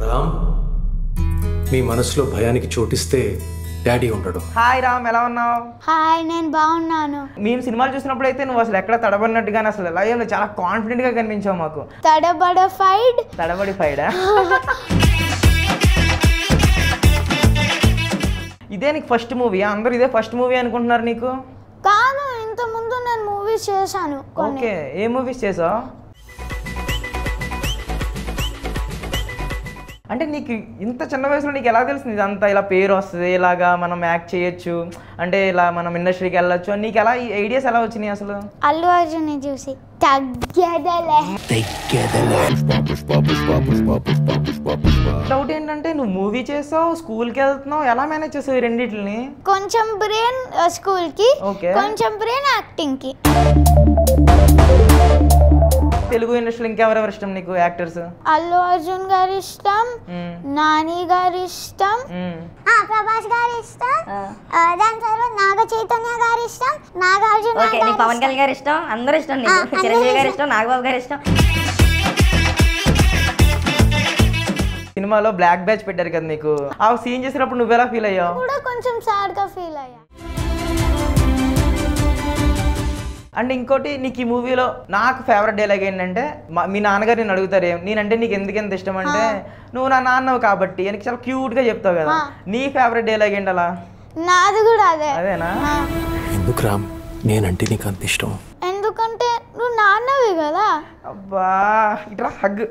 రామ్ మీ మనసులో భయానికి చోటిస్తే డాడీ ఉండడు. హాయ్ రామ్, ఎలా ఉన్నావు? హాయ్, నేను బాగున్నాను. మేము సినిమాలు చూసినప్పుడు అయితే నువ్వు అసలు ఎక్కడ తడబడినట్టుగానే అసలు ఎలా ఏమో చాలా కాన్ఫిడెంట్ గా కనిపించావు మాకు. తడబడిఫైడా? ఇదే నీకు ఫస్ట్ మూవీ? అందరూ ఇదే ఫస్ట్ మూవీ అనుకుంటున్నారు నీకు? కాదు, ఇంత ముందు నేను మూవీస్ చేశాను. ఓకే, ఏ మూవీస్ చేసావు? అంటే నీకు ఇంత చిన్న వయసులో నీకు ఎలా తెలిసింది ఇదంతా ఇలా పేరు వస్తుంది, ఇలాగా మనం యాక్ట్ చేయొచ్చు, అంటే ఇలా మనం ఇండస్ట్రీకి వెళ్ళొచ్చు అని నీకు ఎలా ఈ ఐడియాస్ ఎలా వచ్చినాయి అసలు? అల్లు అర్జున్ చూసి డౌట్ ఏంటంటే నువ్వు మూవీ చేసావు, స్కూల్కి వెళ్తున్నావు, ఎలా మేనేజ్ చేసావు ఈ రెండింటిని? కొంచెం బ్రెయిన్ స్కూల్ కి, కొంచెం బ్రెయిన్ యాక్టింగ్ కి. తెలుగు ఇండస్ట్రీలో ఇంకెవరెవరు ఇష్టం నీకు యాక్టర్స్? అల్లు అర్జున్ గారు ఇష్టం, నాని గారు ఇష్టం, ప్రభాస్ గారు ఇష్టం, దాని తర్వాత నాగ చైతన్య గారు ఇష్టం, నాగార్జున, పవన్ కళ్యాణ్ గారు ఇష్టం, అందరూ ఇష్టం నీకు. చిరంజీవి గారు ఇష్టం, నాగబాబు గారు ఇష్టం. సినిమాలో బ్లాక్ బ్యాచ్ పెట్టారు కదా నీకు, ఆ సీన్ చేసినప్పుడు నువ్వు ఎలా ఫీల్ అయ్యావు? కూడా కొంచెం సాడ్ గా ఫీల్ అయ్యా. అంటే ఇంకోటి నీకు ఈ మూవీలో నాకు ఫేవరెట్ డైలాగ్ ఏంటంటే, మీ నాన్నగారు నేను అడుగుతారు నేనంటే నీకు ఎందుకెంత ఇష్టం అంటే, నువ్వు నా నాన్నవు కాబట్టి అని చాలా క్యూట్ గా చెప్తావు కదా. నీ ఫేవరెట్ డైలాగ్ ఏంటి అలా? నాది కూడా అదేనా? ఎందుకు రామ్ నేనంటే నీకు అంత ఇష్టం? ఎందుకంటే నువ్వు నాన్నవి కదా. అబ్బా, ఇట్లా హగ్.